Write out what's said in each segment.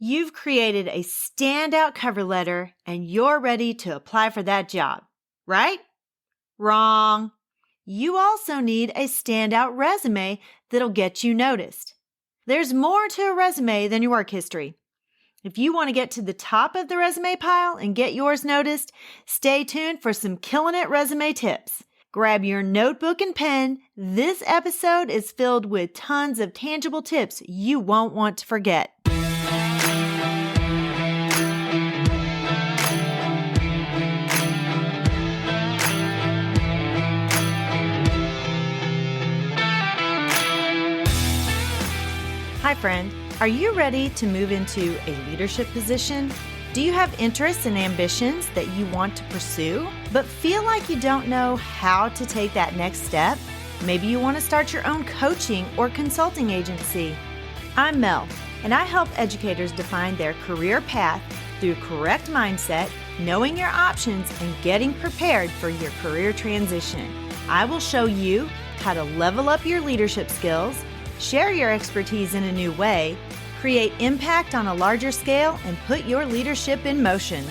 You've created a standout cover letter and you're ready to apply for that job, right? Wrong. You also need a standout resume that'll get you noticed. There's more to a resume than your work history. If you want to get to the top of the resume pile and get yours noticed, stay tuned for some Killin' It resume tips. Grab your notebook and pen. This episode is filled with tons of tangible tips you won't want to forget. Hi friend, are you ready to move into a leadership position? Do you have interests and ambitions that you want to pursue, but feel like you don't know how to take that next step? Maybe you want to start your own coaching or consulting agency. I'm Mel, and I help educators define their career path through correct mindset, knowing your options, and getting prepared for your career transition. I will show you how to level up your leadership skills, share your expertise in a new way, create impact on a larger scale, and put your leadership in motion.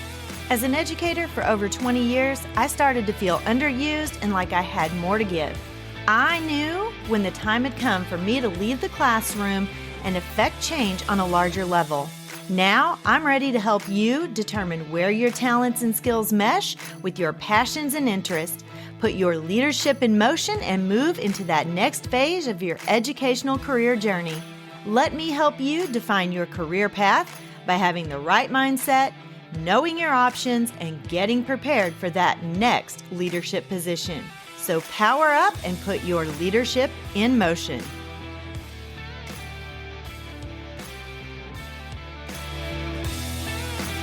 As an educator for over 20 years, I started to feel underused and like I had more to give. I knew when the time had come for me to leave the classroom and affect change on a larger level. Now, I'm ready to help you determine where your talents and skills mesh with your passions and interests. Put your leadership in motion and move into that next phase of your educational career journey. Let me help you define your career path by having the right mindset, knowing your options, and getting prepared for that next leadership position. So power up and put your leadership in motion.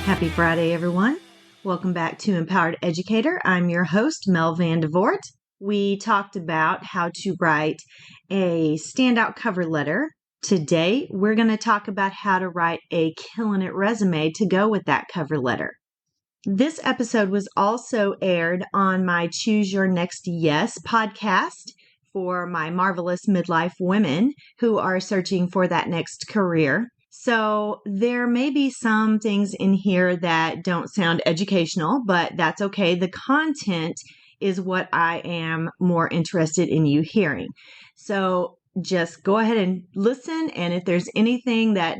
Happy Friday, everyone. Welcome back to Empowered Educator. I'm your host, Mel Vandevort. We talked about how to write a standout cover letter. Today, we're going to talk about how to write a Killin' It resume to go with that cover letter. This episode was also aired on my Choose Your Next Yes podcast for my marvelous midlife women who are searching for that next career. So there may be some things in here that don't sound educational, but that's okay. The content is what I am more interested in you hearing. So just go ahead and listen. And if there's anything that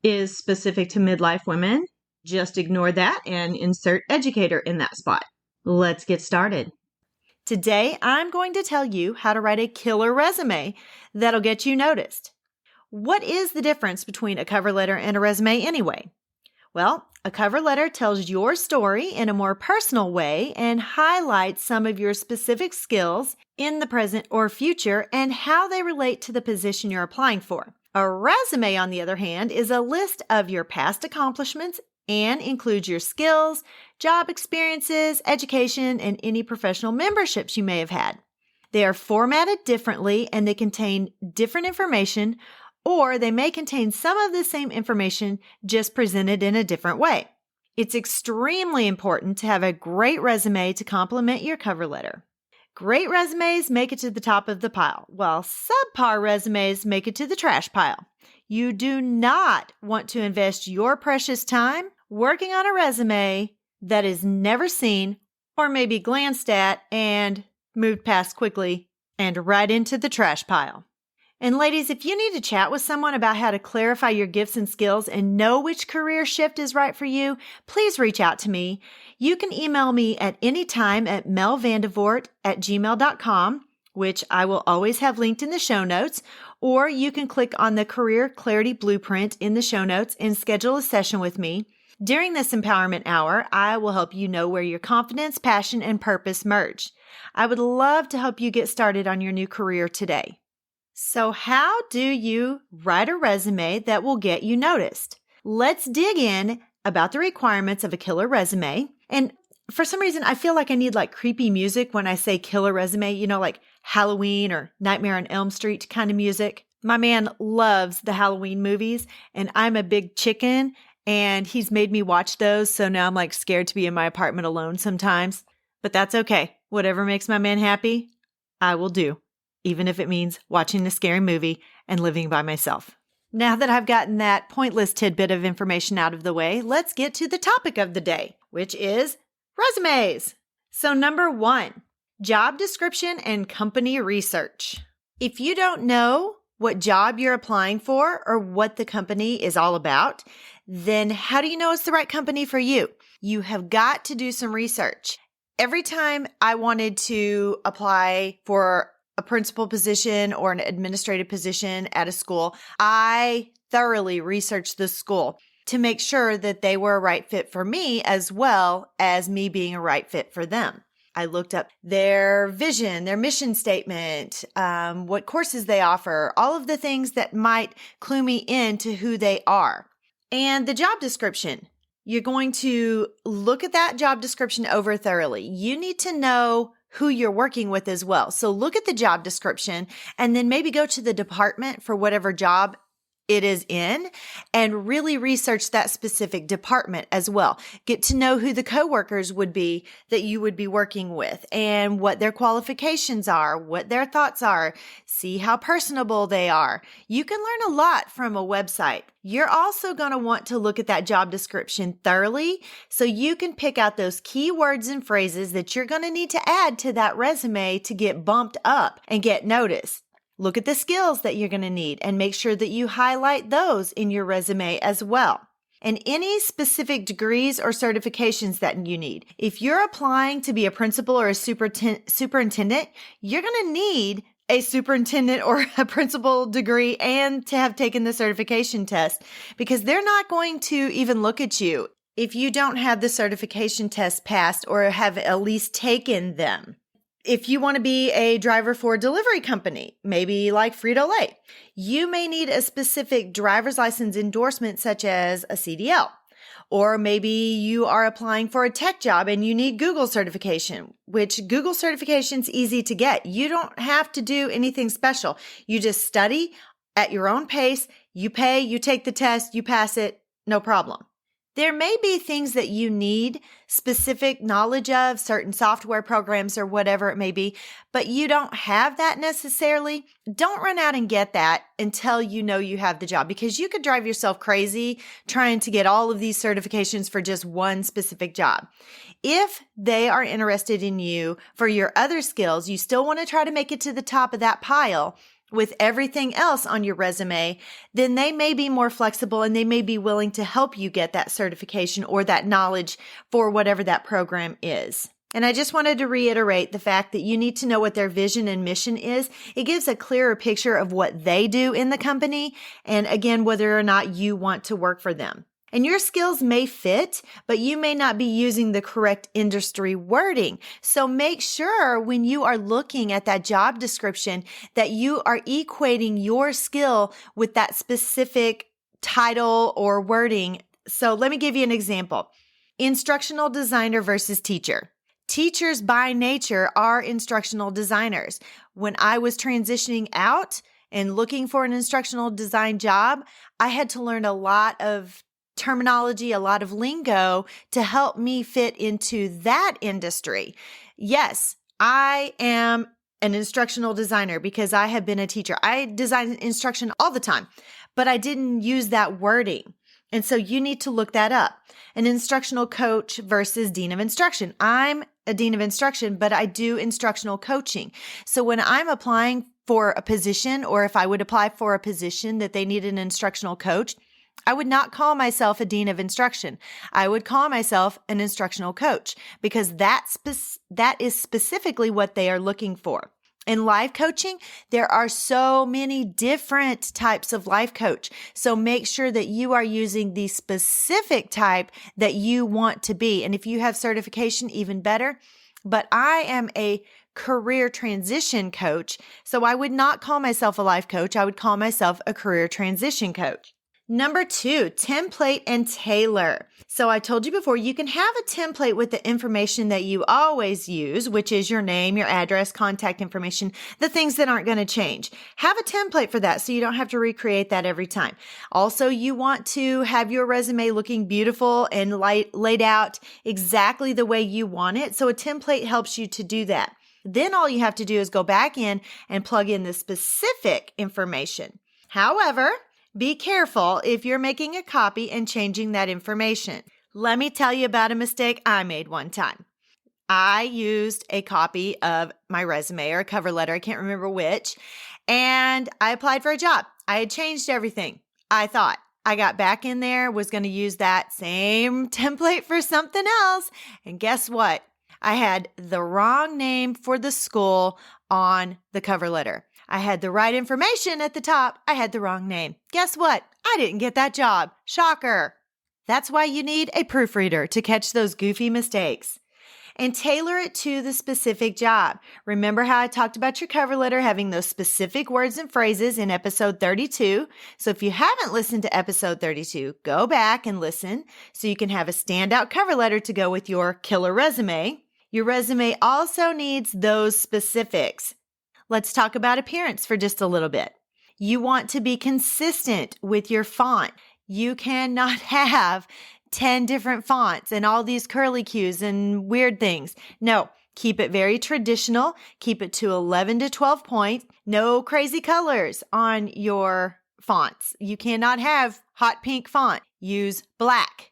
is specific to midlife women, just ignore that and insert educator in that spot. Let's get started. Today, I'm going to tell you how to write a killer resume that'll get you noticed. What is the difference between a cover letter and a resume anyway? Well, a cover letter tells your story in a more personal way and highlights some of your specific skills in the present or future and how they relate to the position you're applying for. A resume, on the other hand, is a list of your past accomplishments and includes your skills, job experiences, education, and any professional memberships you may have had. They are formatted differently and they contain different information, or they may contain some of the same information just presented in a different way. It's extremely important to have a great resume to complement your cover letter. Great resumes make it to the top of the pile, while subpar resumes make it to the trash pile. You do not want to invest your precious time working on a resume that is never seen or maybe glanced at and moved past quickly and right into the trash pile. And ladies, if you need to chat with someone about how to clarify your gifts and skills and know which career shift is right for you, please reach out to me. You can email me at any time at melvandevort@gmail.com, which I will always have linked in the show notes, or you can click on the Career Clarity Blueprint in the show notes and schedule a session with me. During this empowerment hour, I will help you know where your confidence, passion, and purpose merge. I would love to help you get started on your new career today. So how do you write a resume that will get you noticed? Let's dig in about the requirements of a killer resume. And for some reason, I feel like I need like creepy music when I say killer resume, like Halloween or Nightmare on Elm Street kind of music. My man loves the Halloween movies and I'm a big chicken and he's made me watch those. So now I'm like scared to be in my apartment alone sometimes, but that's okay. Whatever makes my man happy, I will do. Even if it means watching a scary movie and living by myself. Now that I've gotten that pointless tidbit of information out of the way, let's get to the topic of the day, which is resumes. So number 1, job description and company research. If you don't know what job you're applying for or what the company is all about, then how do you know it's the right company for you? You have got to do some research. Every time I wanted to apply for a principal position or an administrative position at a school, I thoroughly researched the school to make sure that they were a right fit for me as well as me being a right fit for them. I looked up their vision, their mission statement, what courses they offer, all of the things that might clue me into who they are. And the job description. You're going to look at that job description over thoroughly. You need to know who you're working with as well. So look at the job description and then maybe go to the department for whatever job it is in and really research that specific department as well. Get to know who the coworkers would be that you would be working with and what their qualifications are, what their thoughts are, see how personable they are. You can learn a lot from a website. You're also going to want to look at that job description thoroughly so you can pick out those key words and phrases that you're going to need to add to that resume to get bumped up and get noticed. Look at the skills that you're going to need and make sure that you highlight those in your resume as well. And any specific degrees or certifications that you need. If you're applying to be a principal or a superintendent, you're going to need a superintendent or a principal degree and to have taken the certification test because they're not going to even look at you if you don't have the certification test passed or have at least taken them. If you want to be a driver for a delivery company, maybe like Frito-Lay, you may need a specific driver's license endorsement such as a CDL. Or maybe you are applying for a tech job and you need Google certification, which Google certification is easy to get. You don't have to do anything special. You just study at your own pace, you pay, you take the test, you pass it, no problem. There may be things that you need specific knowledge of, certain software programs or whatever it may be, but you don't have that necessarily. Don't run out and get that until you know you have the job because you could drive yourself crazy trying to get all of these certifications for just one specific job. If they are interested in you for your other skills, you still want to try to make it to the top of that pile with everything else on your resume, then they may be more flexible and they may be willing to help you get that certification or that knowledge for whatever that program is. And I just wanted to reiterate the fact that you need to know what their vision and mission is. It gives a clearer picture of what they do in the company and again, whether or not you want to work for them. And your skills may fit, but you may not be using the correct industry wording. So make sure when you are looking at that job description that you are equating your skill with that specific title or wording. So let me give you an example. Instructional designer versus teacher. Teachers by nature are instructional designers. When I was transitioning out and looking for an instructional design job, I had to learn a lot of terminology, a lot of lingo to help me fit into that industry. Yes, I am an instructional designer because I have been a teacher. I design instruction all the time, but I didn't use that wording. And so you need to look that up. An instructional coach versus dean of instruction. I'm a dean of instruction, but I do instructional coaching. So when I'm applying for a position, or if I would apply for a position that they need an instructional coach, I would not call myself a dean of instruction. I would call myself an instructional coach because that is specifically what they are looking for. In life coaching, there are so many different types of life coach. So make sure that you are using the specific type that you want to be. And if you have certification, even better. But I am a career transition coach. So I would not call myself a life coach. I would call myself a career transition coach. Number 2, template and tailor. So I told you before, you can have a template with the information that you always use, which is your name, your address, contact information, the things that aren't going to change. Have a template for that so you don't have to recreate that every time. Also, you want to have your resume looking beautiful and laid out exactly the way you want it. So a template helps you to do that. Then all you have to do is go back in and plug in the specific information. However, Be careful if you're making a copy and changing that information. Let me tell you about a mistake I made one time. I used a copy of my resume or a cover letter, I can't remember which, and I applied for a job. I had changed everything. I thought I got back in there, was going to use that same template for something else, and guess what? I had the wrong name for the school on the cover letter. I had the right information at the top. I had the wrong name. Guess what? I didn't get that job. Shocker. That's why you need a proofreader to catch those goofy mistakes. And tailor it to the specific job. Remember how I talked about your cover letter having those specific words and phrases in episode 32? So if you haven't listened to episode 32, go back and listen so you can have a standout cover letter to go with your killer resume. Your resume also needs those specifics. Let's talk about appearance for just a little bit. You want to be consistent with your font. You cannot have 10 different fonts and all these curly cues and weird things. No, keep it very traditional. Keep it to 11 to 12 point. No crazy colors on your fonts. You cannot have hot pink font. Use black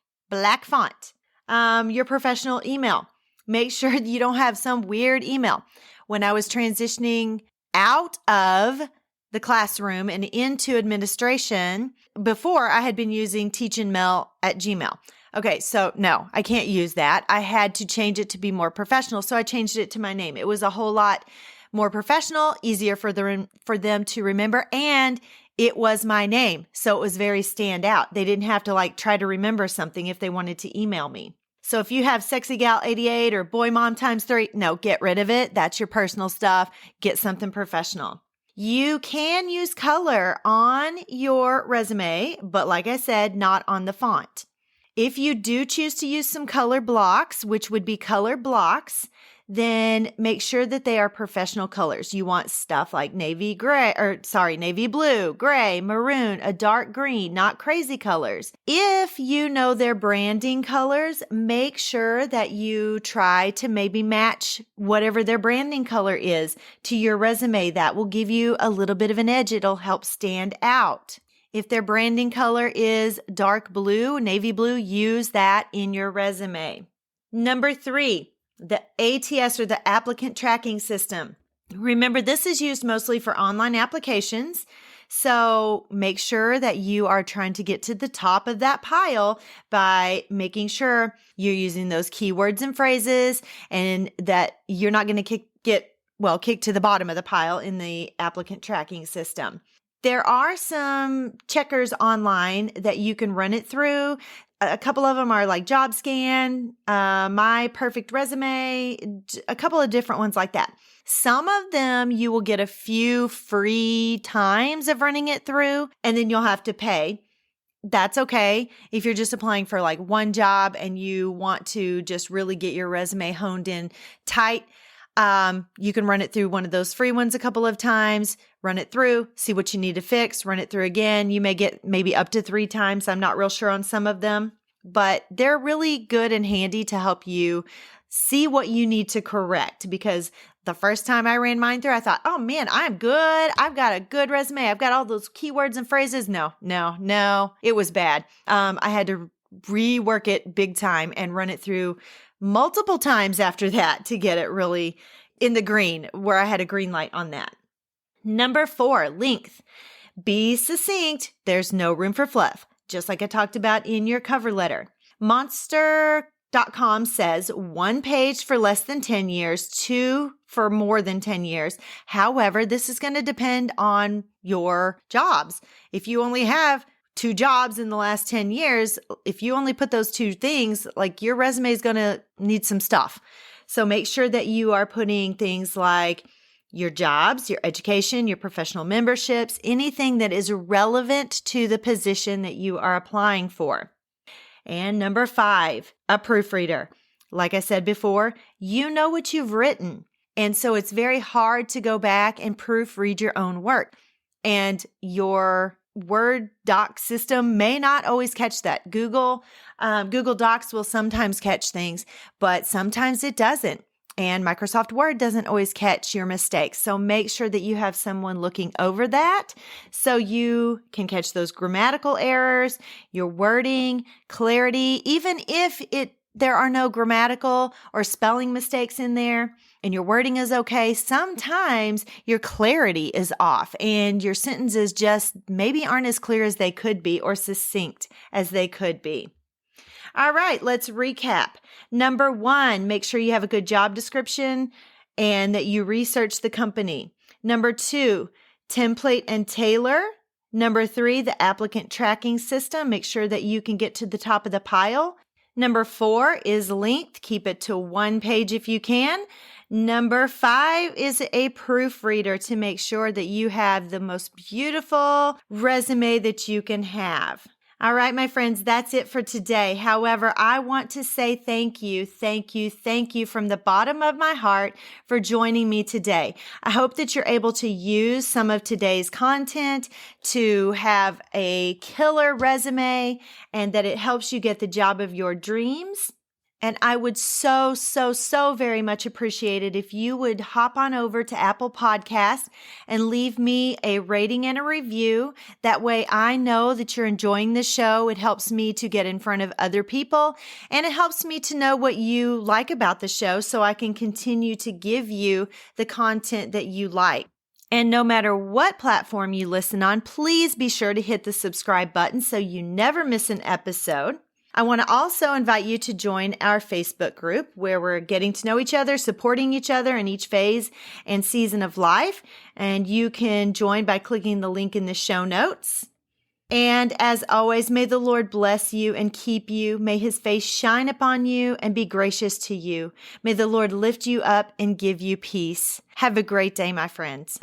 font. Your professional email. Make sure you don't have some weird email. When I was transitioning out of the classroom and into administration, before I had been using teachandmel@gmail. Okay, so no, I can't use that. I had to change it to be more professional, so I changed it to my name. It was a whole lot more professional, easier for them to remember, and it was my name, so it was very stand out. They didn't have to try to remember something if they wanted to email me. So if you have Sexy Gal 88 or Boy Mom ×3, no, get rid of it. That's your personal stuff. Get something professional. You can use color on your resume, but like I said, not on the font. If you do choose to use some color blocks, which would be color blocks, then make sure that they are professional colors. You want stuff like navy blue, gray, maroon, a dark green, not crazy colors. If you know their branding colors, make sure that you try to maybe match whatever their branding color is to your resume. That will give you a little bit of an edge. It'll help stand out. If their branding color is dark blue, navy blue, use that in your resume. Number 3. The ATS or the applicant tracking system. Remember, this is used mostly for online applications. So make sure that you are trying to get to the top of that pile by making sure you're using those keywords and phrases and that you're not going to kick to the bottom of the pile in the applicant tracking system. There are some checkers online that you can run it through. A couple of them are like JobScan, My Perfect Resume, a couple of different ones like that. Some of them you will get a few free times of running it through, and then you'll have to pay. That's okay. If you're just applying for one job and you want to just really get your resume honed in tight, you can run it through one of those free ones a couple of times, run it through, see what you need to fix, run it through again. You may get maybe up to 3 times. I'm not real sure on some of them, but they're really good and handy to help you see what you need to correct. Because the first time I ran mine through, I thought, oh man, I'm good. I've got a good resume. I've got all those keywords and phrases. No, it was bad. I had to rework it big time and run it through multiple times after that to get it really in the green, where I had a green light on that. Number 4, length. Be succinct. There's no room for fluff, just like I talked about in your cover letter. Monster.com says 1 page for less than 10 years, 2 for more than 10 years. However, this is going to depend on your jobs. If you only have 2 jobs in the last 10 years, if you only put those 2 things, your resume is going to need some stuff. So make sure that you are putting things like your jobs, your education, your professional memberships, anything that is relevant to the position that you are applying for. And number 5, a proofreader. Like I said before, you know what you've written. And so it's very hard to go back and proofread your own work. And your Word doc system may not always catch that. Google Docs will sometimes catch things, but sometimes it doesn't. And Microsoft Word doesn't always catch your mistakes. So make sure that you have someone looking over that so you can catch those grammatical errors, your wording, clarity, even if there are no grammatical or spelling mistakes in there and your wording is okay. Sometimes your clarity is off and your sentences just maybe aren't as clear as they could be or succinct as they could be. All right, let's recap. Number 1, make sure you have a good job description and that you research the company. Number 2, template and tailor. Number 3, the applicant tracking system. Make sure that you can get to the top of the pile. Number 4 is length. Keep it to 1 page if you can. Number 5 is a proofreader to make sure that you have the most beautiful resume that you can have. All right, my friends, that's it for today. However, I want to say thank you from the bottom of my heart for joining me today. I hope that you're able to use some of today's content to have a killer resume and that it helps you get the job of your dreams. And I would so very much appreciate it if you would hop on over to Apple Podcasts and leave me a rating and a review. That way I know that you're enjoying the show. It helps me to get in front of other people and it helps me to know what you like about the show so I can continue to give you the content that you like. And no matter what platform you listen on, please be sure to hit the subscribe button so you never miss an episode. I want to also invite you to join our Facebook group where we're getting to know each other, supporting each other in each phase and season of life. And you can join by clicking the link in the show notes. And as always, may the Lord bless you and keep you. May his face shine upon you and be gracious to you. May the Lord lift you up and give you peace. Have a great day, my friends.